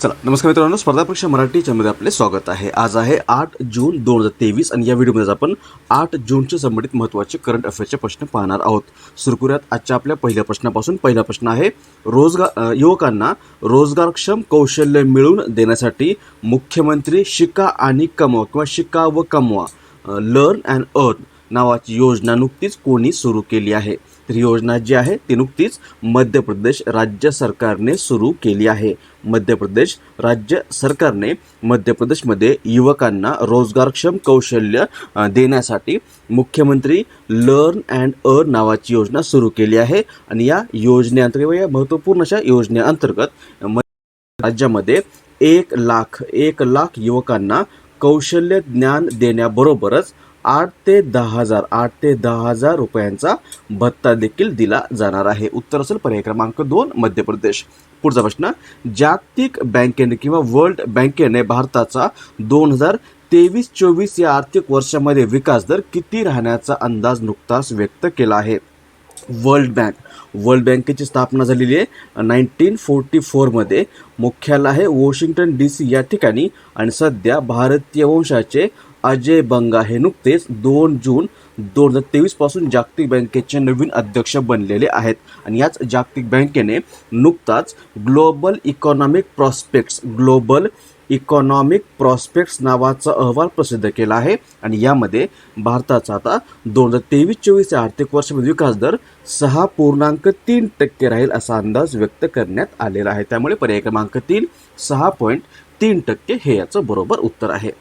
चला नमस्कार मित्रांनो, स्पर्धा परीक्षा मराठी चॅनलमध्ये आपले स्वागत आहे। आज आहे 8 जून 2023 आणि या व्हिडिओमध्ये आपण 8 जूनचे संबंधित महत्त्वाचे करंट अफेअर्सचे प्रश्न पाहणार आहोत। सुरू करूयात आजच्या आपल्या पहिल्या प्रश्नापासून। पहिला प्रश्न आहे, युवकांना रोजगारक्षम कौशल्य मिळवून देण्यासाठी मुख्यमंत्री शिका आणि कमवा किंवा शिका व कमवा लर्न अँड अर्न नावाची योजना नुकतीच कोणी सुरू केली आहे? तर ही योजना जी आहे ती नुकतीच मध्य प्रदेश राज्य सरकारने सुरू केली आहे। मध्य प्रदेश राज्य सरकारने मध्य प्रदेशमध्ये युवकांना रोजगारक्षम कौशल्य देण्यासाठी मुख्यमंत्री लर्न अँड अर्न नावाची योजना सुरू केली आहे आणि या योजनेअंतर्गत या महत्त्वपूर्ण अशा योजनेअंतर्गत राज्यामध्ये 1 लाख युवकांना कौशल्य ज्ञान देण्याबरोबरच 8 ते 10 हजार रुपयांचा भत्ता देखील दिला जाणार आहे। उत्तर असेल पर्याय क्रमांक 2 मध्य प्रदेश। पुढचा प्रश्न, जागतिक बँकेने किंवा वर्ल्ड बँकेने भारताचा 2023-24 या आर्थिक वर्षामध्ये विकास दर किती राहण्याचा अंदाज नुकताच व्यक्त केला आहे? वर्ल्ड बँकेची स्थापना झालेली आहे 1944 मध्ये। मुख्यालय आहे वॉशिंग्टन DC या ठिकाणी आणि सध्या भारतीय वंशाचे अजय बंगा हे नुकतेच 2 जून 2023 पासून जागतिक बँकेचे नवीन अध्यक्ष बनलेले आहेत आणि याच जागतिक बँकेने नुकताच ग्लोबल इकॉनॉमिक प्रॉस्पेक्ट्स नावाचा अहवाल प्रसिद्ध केला आहे आणि यामध्ये भारताचा आता 2023-24 या आर्थिक वर्षामध्ये विकास दर 6.3% राहील असा अंदाज व्यक्त करण्यात आलेला आहे। त्यामुळे पर्याय क्रमांक 3 6.3% हे याचं बरोबर उत्तर आहे।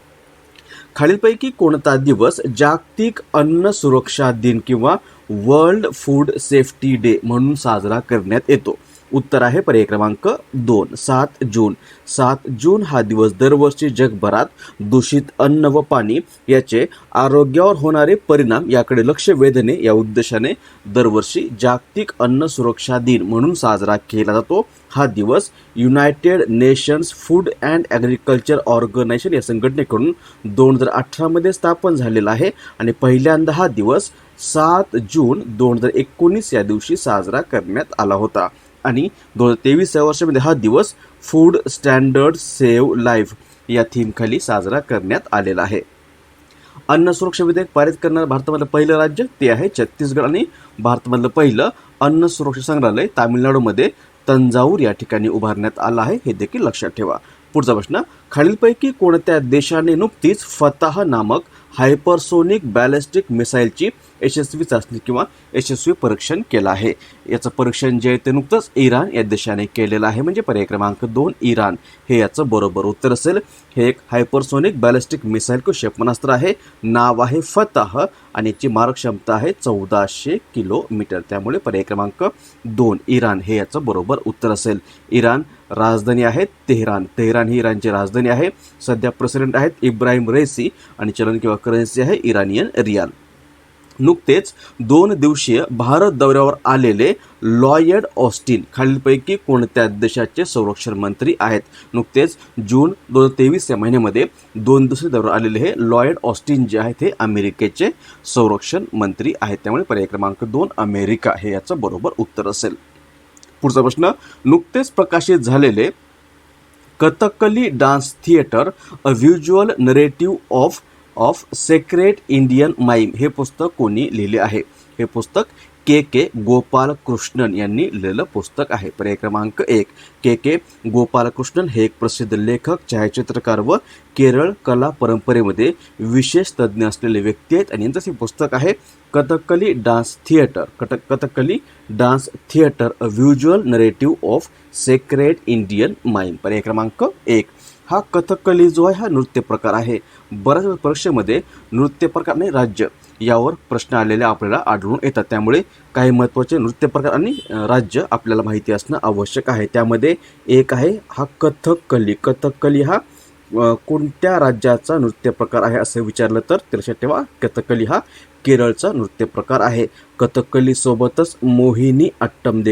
खालीलपैकी कोणता दिवस जागतिक अन्न सुरक्षा दिन किंवा वर्ल्ड फूड सेफ्टी डे म्हणून साजरा करण्यात येतो? उत्तर आहे पर्याय क्रमांक 2 7 जून। 7 जून हा दिवस दरवर्षी जगभरात दूषित अन्न व पाणी याचे आरोग्यावर होणारे परिणाम याकडे लक्ष वेधणे या उद्देशाने दरवर्षी जागतिक अन्न सुरक्षा दिन म्हणून साजरा केला जातो। हा दिवस United Nations food and agriculture organization या संघटनेकडून 2018 मध्ये स्थापन झालेला आहे आणि पहिल्यांदा हा दिवस 7 जून 2019 या दिवशी साजरा करण्यात आला होता आणि 2023 या वर्षामध्ये हा दिवस फूड स्टँडर्ड सेव्ह लाईफ या थीमखाली साजरा करण्यात आलेला आहे। अन्न सुरक्षा विधेयक पारित करणारं भारतामधलं पहिलं राज्य ते आहे छत्तीसगड आणि भारतामधलं पहिलं अन्न सुरक्षा संग्रहालय तामिळनाडूमध्ये तंजाऊर या ठिकाणी उभारण्यात आलं आहे, हे देखील लक्षात ठेवा। पुढचा प्रश्न, खालीलपैकी कोणत्या देशाने नुकतीच फताह नामक हायपरसोनिक बॅलिस्टिक मिसाईलची यशस्वी चाचणी किंवा यशस्वी परीक्षण केलं आहे? याचं परीक्षण जे आहे ते नुकतंच इराण या देशाने केलेलं आहे, म्हणजे पर्याय क्रमांक 2 इराण हे याचं बरोबर उत्तर असेल। हे एक हायपरसोनिक बॅलिस्टिक मिसाईल क्षेपणास्त्र आहे, नाव आहे फताह आणि याची मारक क्षमता आहे 1400 किलोमीटर। त्यामुळे पर्याय क्रमांक 2 इराण हे याचं बरोबर उत्तर असेल। इराण राजधानी आहे तेहरान ही इराणची राजधानी आहे। सध्या प्रेसिडेंट आहेत इब्राहिम रईसी आणि चलन किंवा करन्सी आहे इराणियन रियाल। नुकतेच 2 दिवसीय भारत दौऱ्यावर आलेले लॉयड ऑस्टिन खालीलपैकी कोणत्या देशाचे संरक्षण मंत्री आहेत? नुकतेच जून 2023 या महिन्यामध्ये 2 दिवसीय दौऱ्यावर आलेले हे लॉयड ऑस्टिन जे आहेत हे अमेरिकेचे संरक्षण मंत्री आहेत। त्यामुळे पर्याय क्रमांक 2 अमेरिका हे याचं बरोबर उत्तर असेल। पुढचा प्रश्न, नुकतेच प्रकाशित झालेले Kathakali dance theatre a visual narrative of sacred Indian mime हे पुस्तक कोणी लिहिले आहे? हे पुस्तक के गोपालकृष्णन यांनी लिहिलेलं पुस्तक आहे। पर्याय क्रमांक 1 के गोपालकृष्णन हे एक प्रसिद्ध लेखक, छायाचित्रकार व केरळ कला परंपरेमध्ये विशेष तज्ज्ञ असलेले व्यक्ती आहेत आणि यांचं हे पुस्तक आहे Kathakali dance theatre a visual narrative of sacred Indian mime. पर्याय क्रमांक 1 हा कथकली जो आहे हा नृत्य प्रकार आहे। बऱ्याच परीक्षेमध्ये नृत्य प्रकार आणि राज्य यावर प्रश्न आलेले आपल्याला आढळून येतात, त्यामुळे काही महत्त्वाचे नृत्य प्रकार आणि राज्य आपल्याला माहिती असणं आवश्यक आहे। त्यामध्ये एक आहे हा कथकली हा कोणत्या राज्याचा नृत्य प्रकार आहे असं विचारलं तर लक्षात ठेवा कथकली हा केरळचा नृत्य प्रकार आहे। कथकली सोबतच मोहिनी अट्टम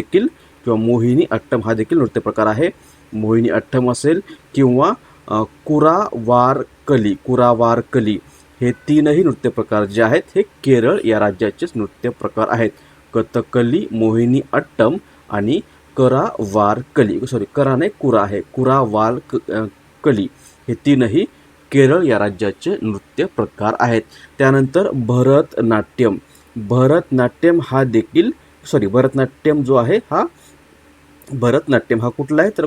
हा देखील नृत्य प्रकार आहे। मोहिनी अट्टम असेल किंवा कुरावारकली हे तीनही नृत्य प्रकार जे आहेत हे केरळ या राज्याचेच नृत्य प्रकार आहेत। कथकली, मोहिनी अट्टम आणि करा नाही कुरा आहे, कली हे तीनही केरळ या राज्याचे नृत्य प्रकार आहेत. त्यानंतर भरतनाट्यम हा कुठला आहे तर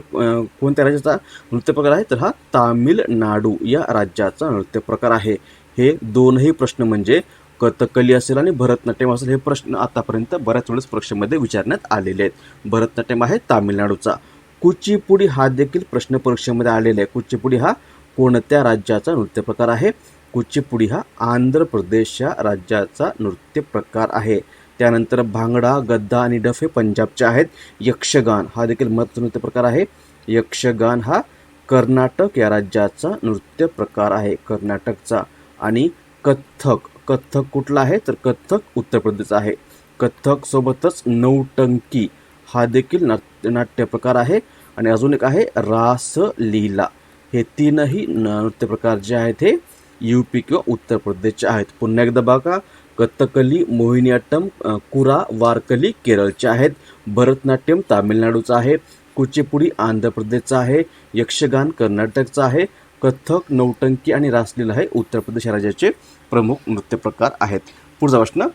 कोणत्या राज्याचा नृत्य प्रकार आहे तर हा तामिळनाडू या राज्याचा नृत्य प्रकार आहे. हे दोनही प्रश्न म्हणजे कथकली असेल आणि भरतनाट्यम असेल, हे प्रश्न आतापर्यंत बऱ्याच वेळेस परीक्षेमध्ये विचारण्यात आलेले आहेत. भरतनाट्यम आहे तामिळनाडूचा. कुचिपुडी हा देखील प्रश्न परीक्षेमध्ये आलेला आहे. कुचिपुडी हा कोणत्या राज्याचा नृत्य प्रकार आहे? कुचिपुडी हा आंध्र प्रदेश या राज्याचा नृत्य प्रकार आहे. त्यानंतर भांगडा, गद्दा आणि डफ हे पंजाबचे आहेत. यक्षगान हा देखील महत्त्वाचा नृत्य प्रकार आहे. यक्षगान हा कर्नाटक या राज्याचा नृत्य प्रकार आहे, कर्नाटकचा. आणि कथ्थक कुठला आहे तर कथ्थक उत्तर प्रदेशचा आहे. कथ्थक सोबतच नौटंकी हा देखील नाट्य प्रकार आहे. आणि अजून एक आहे रासलीला. हे तीनही नृत्य प्रकार जे आहेत हे यूपी किंवा उत्तर प्रदेशचे आहेत. पुन्हा एकदा बघा, कथकली, मोहिनीअट्टम, कुरा, वारकली केरळचे आहेत. भरतनाट्यम तामिळनाडूचं आहे. कुचिपुडी आंध्र प्रदेशचा आहे. यक्षगान कर्नाटकचा आहे. कथ्थक, नौटंकी आणि रासलीला हे उत्तर प्रदेश राज्याचे प्रमुख नृत्य प्रकार आहेत. पुढचा प्रश्न,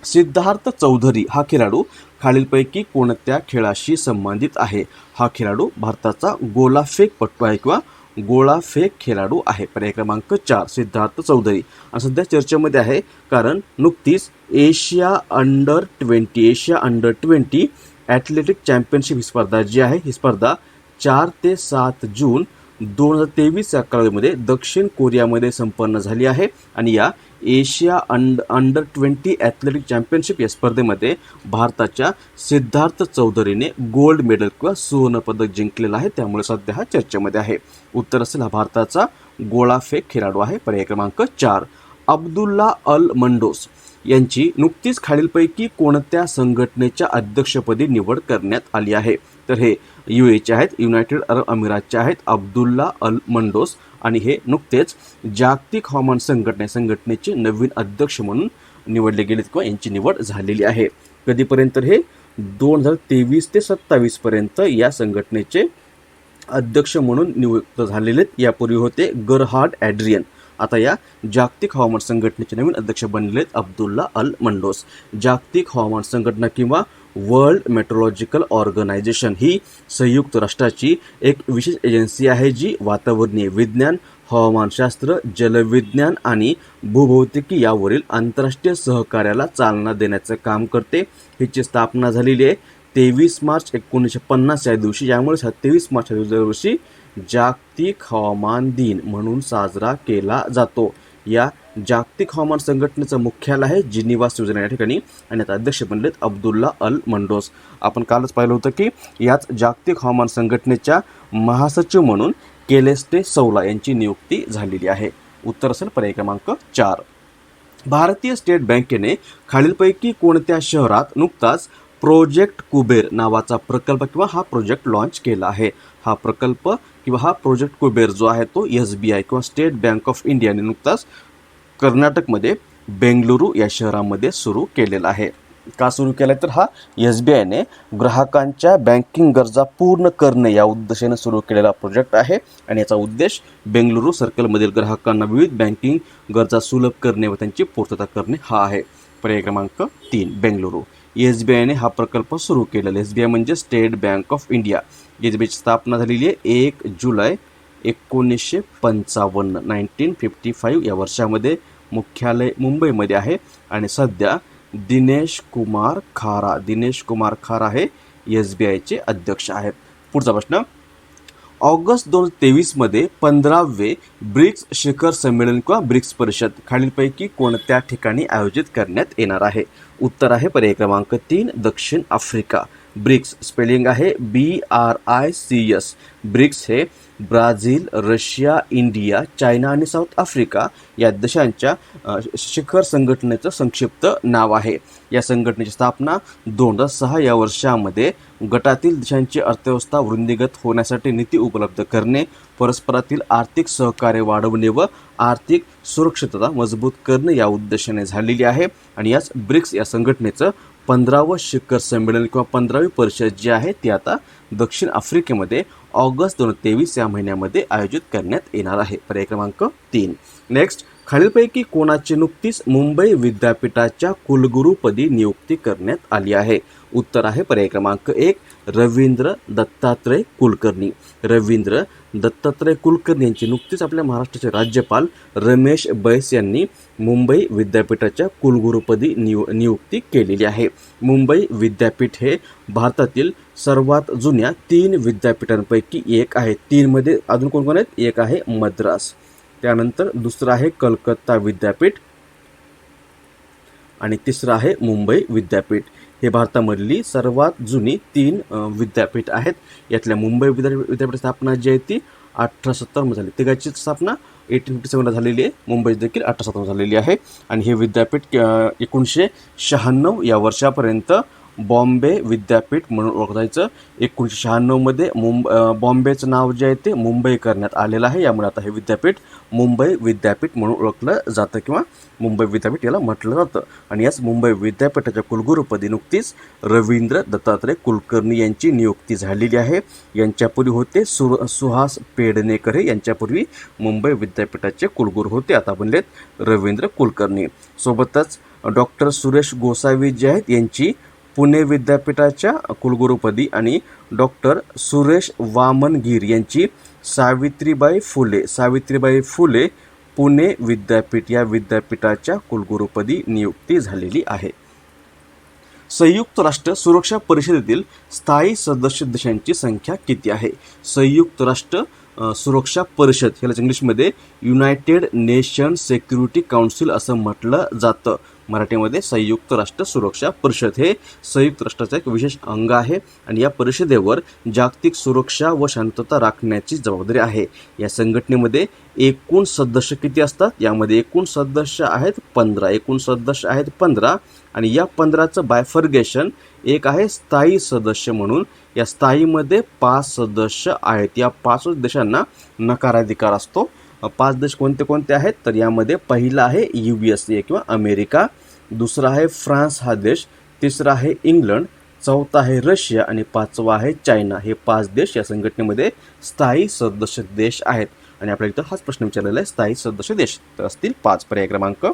सिद्धार्थ चौधरी हा खेळाडू खालीलपैकी कोणत्या खेळाशी संबंधित आहे? हा खेळाडू भारताचा गोळाफेकपटू आहे किंवा गोळाफेक खेळाडू आहे. पर्याय क्रमांक 4 सिद्धार्थ चौधरी. आणि सध्या चर्चेमध्ये आहे कारण नुकतीच एशिया अंडर 20 ॲथलेटिक चॅम्पियनशिप ही स्पर्धा जी आहे, ही स्पर्धा 4 ते 7 जून 2023 या कालावधीमध्ये दक्षिण कोरियामध्ये संपन्न झाली आहे. आणि या एशिया अंडर 20 ॲथलेटिक चॅम्पियनशिप या स्पर्धेमध्ये भारताच्या सिद्धार्थ चौधरीने गोल्ड मेडल किंवा सुवर्णपदक जिंकलेलं आहे. त्यामुळे सध्या हा चर्चेमध्ये आहे. उत्तर असेल हा भारताचा गोळाफेक खेळाडू आहे. पर्याय क्रमांक 4. अब्दुल्ला अल मंडोस यांची नुकतीच खालीलपैकी कोणत्या संघटनेच्या अध्यक्षपदी निवड करण्यात आली आहे? तर हे UAEचे आहेत, युनायटेड अरब अमिरातचे आहेत अब्दुल्ला अल मंडोस. आणि हे नुकतेच जागतिक हवामान संघटनेचे नवीन अध्यक्ष म्हणून निवडले गेलेत किंवा यांची निवड झालेली आहे. कधीपर्यंत? हे 2023 ते 27 पर्यंत या संघटनेचे अध्यक्ष म्हणून नियुक्त झालेले आहेत. यापूर्वी होते गरहार्ड ॲड्रियन. आता या जागतिक हवामान संघटनेचे नवीन अध्यक्ष बनलेले आहेत अब्दुल्ला अल मंडोस. जागतिक हवामान संघटना किंवा वर्ल्ड मेट्रोलॉजिकल ऑर्गनायझेशन ही संयुक्त राष्ट्राची एक विशेष एजन्सी आहे जी वातावरणीय विज्ञान, हवामानशास्त्र, जलविज्ञान आणि भूभौतिकी यावरील आंतरराष्ट्रीय सहकार्याला चालना देण्याचं काम करते. हिची स्थापना झालेली आहे 23 मार्च 1950 या दिवशी. यामुळे 23 मार्च या दिवशी जागतिक हवामान दिन म्हणून साजरा केला जातो. या जागतिक हवामान संघटनेचं मुख्यालय आहे जिनिव्हा, स्वित्झर्लंड या ठिकाणी. आणि आता अध्यक्ष बनलेत अब्दुल्ला अल मंडोस. आपण कालच पाहिलं होतं की याच जागतिक हवामान संघटनेच्या महासचिव म्हणून केलेस्टे सौला यांची नियुक्ती झालेली आहे. उत्तर असेल पर्याय क्रमांक 4. भारतीय स्टेट बँकेने खालीलपैकी कोणत्या शहरात नुकताच प्रोजेक्ट कुबेर नावाचा प्रकल्प किंवा हा प्रोजेक्ट लॉन्च केला आहे? हा प्रकल्प किंवा हा प्रोजेक्ट कुबेर जो आहे तो SBI किंवा स्टेट बँक ऑफ इंडियाने नुकताच कर्नाटकमध्ये बेंगलुरू या शहरामध्ये सुरू केलेला आहे. का सुरू केला आहे तर हा SBIने ग्राहकांच्या बँकिंग गरजा पूर्ण करणे या उद्देशाने सुरू केलेला प्रोजेक्ट आहे. आणि याचा उद्देश बेंगलुरू सर्कलमधील ग्राहकांना विविध बँकिंग गरजा सुलभ करणे व त्यांची पूर्तता करणे हा आहे. पर्याय क्रमांक 3 बेंगलुरू. SBIने हा प्रकल्प सुरू केलेला. SBI म्हणजे स्टेट बँक ऑफ इंडिया. SBIची स्थापना झालेली आहे 1 जुलै 1955 1955 या वर्षामध्ये. मुख्यालय मुंबईमध्ये आहे. आणि सध्या दिनेश कुमार खारा हे SBIचे अध्यक्ष आहेत. पुढचा प्रश्न, ऑगस्ट 2023 15वे ब्रिक्स शिखर संमेलन किंवा ब्रिक्स परिषद खालीलपैकी कोणत्या ठिकाणी आयोजित करण्यात येणार आहे? उत्तर आहे पर्याय क्रमांक 3 दक्षिण आफ्रिका. ब्रिक्स स्पेलिंग आहे BRICS. ब्रिक्स हे ब्राझील, रशिया, इंडिया, चायना आणि साऊथ आफ्रिका या देशांच्या शिखर संघटनेचं संक्षिप्त नाव आहे. या संघटनेची स्थापना 2006 या वर्षामध्ये गटातील देशांची अर्थव्यवस्था वृद्धिंगत होण्यासाठी निधी उपलब्ध करणे, परस्परातील आर्थिक सहकार्य वाढवणे व आर्थिक सुरक्षितता मजबूत करणे या उद्देशाने झालेली आहे. आणि याच ब्रिक्स या संघटनेचं 15वं शिखर संमेलन किंवा 15वी परिषद जी आहे ती आता दक्षिण आफ्रिकेमध्ये ऑगस्ट 2023 या महिन्यामध्ये आयोजित करण्यात येणार आहे. पर्याय क्रमांक 3. नेक्स्ट, खालीलपैकी कोणाची नुकतीच मुंबई विद्यापीठाच्या कुलगुरूपदी नियुक्ती करण्यात आली आहे? उत्तर आहे पर्याय क्रमांक 1 रवींद्र दत्तात्रय कुलकर्णी. रवींद्र दत्तात्रय कुलकर्णी यांची नुकतीच आपल्या महाराष्ट्राचे राज्यपाल रमेश बैस यांनी मुंबई विद्यापीठाच्या कुलगुरूपदी नियुक्ती केलेली आहे. मुंबई विद्यापीठ हे भारतातील सर्वात जुन्या 3 विद्यापीठांपैकी एक आहे. 3 मध्ये अजून कोण कोण आहेत? एक आहे मद्रास, त्यानंतर दुसरं आहे कलकत्ता विद्यापीठ आणि तिसरं आहे मुंबई विद्यापीठ. हे भारतामधली सर्वात जुनी 3 विद्यापीठ आहेत. यातल्या मुंबई विद्यापीठ स्थापना जी आहे ती 1870 झाली. तिघाची स्थापना 1857 झालेली आहे. मुंबईत देखील 1857 झालेली आहे. आणि हे विद्यापीठ 1996 या वर्षापर्यंत बॉम्बे विद्यापीठ म्हणून ओळखलं जायचं. 1996 मध्ये बॉम्बेचं नाव जे आहे ते मुंबई करण्यात आलेलं आहे. यामुळे आता हे विद्यापीठ मुंबई विद्यापीठ म्हणून ओळखलं जातं किंवा मुंबई विद्यापीठ याला म्हटलं जातं. आणि याच मुंबई विद्यापीठाच्या कुलगुरूपदी नुकतीच रवींद्र दत्तात्रय कुलकर्णी यांची नियुक्ती झालेली आहे. यांच्यापूर्वी होते सुहास पेडणेकर, हे यांच्यापूर्वी मुंबई विद्यापीठाचे कुलगुरू होते. आता बनलेत रवींद्र कुलकर्णी. सोबतच डॉक्टर सुरेश गोसावी जे आहेत यांची पुणे विद्यापीठाच्या कुलगुरूपदी आणि डॉक्टर सुरेश वामनगीर यांची सावित्रीबाई फुले पुणे विद्यापीठ या विद्यापीठाच्या कुलगुरूपदी नियुक्ती झालेली आहे. संयुक्त राष्ट्र सुरक्षा परिषदेतील स्थायी सदस्य देशांची संख्या किती आहे? संयुक्त राष्ट्र सुरक्षा परिषद ह्याला इंग्लिशमध्ये युनायटेड नेशन सिक्युरिटी काउन्सिल असं म्हटलं जातं. मराठीमध्ये संयुक्त राष्ट्र सुरक्षा परिषद हे संयुक्त राष्ट्राचं एक विशेष अंग आहे आणि या परिषदेवर जागतिक सुरक्षा व शांतता राखण्याची जबाबदारी आहे. या संघटनेमध्ये एकूण सदस्य किती असतात? यामध्ये एकूण सदस्य आहेत 15. आणि या 15चं बायफर्गेशन एक आहे स्थायी सदस्य म्हणून. या स्थायीमध्ये 5 सदस्य आहेत. या 5 देशांना नकाराधिकार असतो. 5 देश कोणते कोणते आहेत? तर यामध्ये पहिला आहे USA किंवा अमेरिका, दुसरा आहे फ्रान्स हा देश, तिसरा आहे इंग्लंड, चौथा आहे रशिया आणि 5वा आहे चायना. हे 5 देश या संघटनेमध्ये स्थायी सदस्य देश आहेत. आणि आपल्या इथं हाच प्रश्न विचारलेला आहे, स्थायी सदस्य देश तर असतील 5. पर्याय क्रमांक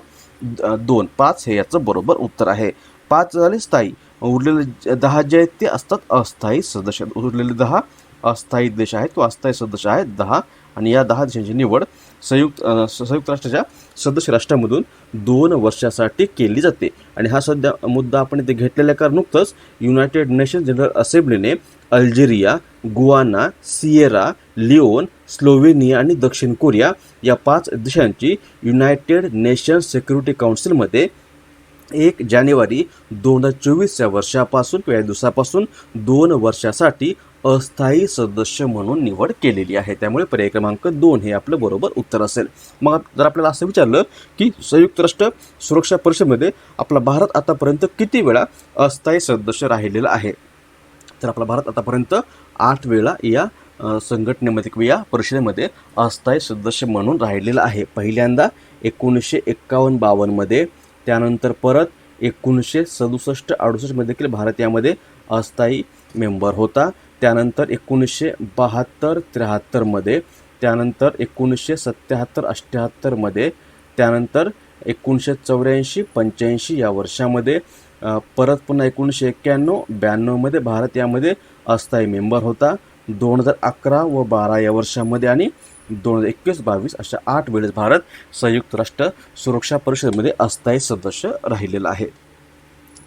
2 5 हे याचं बरोबर उत्तर आहे. 5 झाले स्थायी, उरलेले 10 जे आहेत ते असतात अस्थायी सदस्य. उरलेले 10 अस्थायी देश आहेत किंवा अस्थायी सदस्य आहेत 10. आणि या 10 देशांची निवड संयुक्त राष्ट्राच्या सदस्य राष्ट्रामधून 2 वर्षासाठी केली जाते. आणि हा सध्या मुद्दा आपण इथे घेतलेल्या कारण नुकतंच युनायटेड नेशन जनरल असेंब्लीने Algeria, Guyana, Sierra Leone, Slovenia आणि दक्षिण कोरिया या 5 देशांची युनायटेड नेशन सिक्युरिटी काउन्सिलमध्ये 1 जानेवारी 2024 या वर्षापासून किंवा या दिवसापासून 2 वर्षासाठी अस्थायी सदस्य म्हणून निवड केलेली आहे. त्यामुळे पर्याय क्रमांक 2 हे आपलं बरोबर उत्तर असेल. मग जर आपल्याला असं विचारलं की संयुक्त राष्ट्र सुरक्षा परिषदेमध्ये आपला भारत आतापर्यंत किती वेळा अस्थायी सदस्य राहिलेला आहे? तर आपला भारत आतापर्यंत 8 वेळा या संघटनेमध्ये किंवा या परिषदेमध्ये अस्थायी सदस्य म्हणून राहिलेला आहे. पहिल्यांदा 1951-52 मध्ये, त्यानंतर परत 1967-68 मध्ये देखील भारत यामध्ये अस्थायी मेंबर होता. त्यानंतर 1972-73 मध्ये, त्यानंतर 1977-78 मध्ये, त्यानंतर 1984-85 या वर्षामध्ये, परत पुन्हा 1991-92 मध्ये भारत यामध्ये अस्थायी मेंबर होता. 2011 व 12 या वर्षामध्ये आणि 2021-22 अशा 8 वेळेस भारत संयुक्त राष्ट्र सुरक्षा परिषदेमध्ये अस्थायी सदस्य राहिलेला आहे.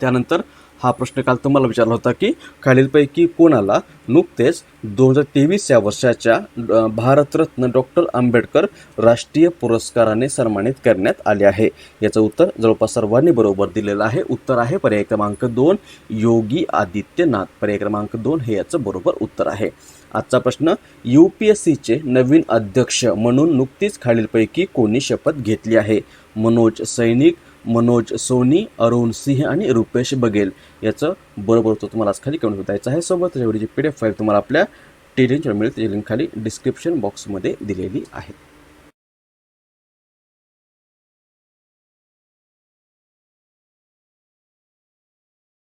त्यानंतर हा प्रश्न काल तुम्हाला विचारला होता की खालीलपैकी कोणाला नुकतेच 2023 या वर्षाच्या भारतरत्न डॉक्टर आंबेडकर राष्ट्रीय पुरस्काराने सन्मानित करण्यात आले आहे? याचं उत्तर जवळपास सर्वांनी बरोबर दिलेलं आहे. उत्तर आहे पर्याय क्रमांक 2 योगी आदित्यनाथ. पर्याय क्रमांक 2 हे याचं बरोबर उत्तर आहे. आजचा प्रश्न, UPSCचे नवीन अध्यक्ष म्हणून नुकतीच खालीलपैकी कोणी शपथ घेतली आहे? मनोज सैनिक, मनोज सोनी, अरुण सिंह आणि रुपेश बघेल. याचं बरोबर उत्तर तुम्हाला आज खाली कमेंट द्यायचं आहे. सोबत याची PDF फाईल तुम्हाला आपल्या टेलिग्राम चॅनल मिळेल. त्याची लिंक खाली डिस्क्रिप्शन बॉक्समध्ये दिलेली आहे.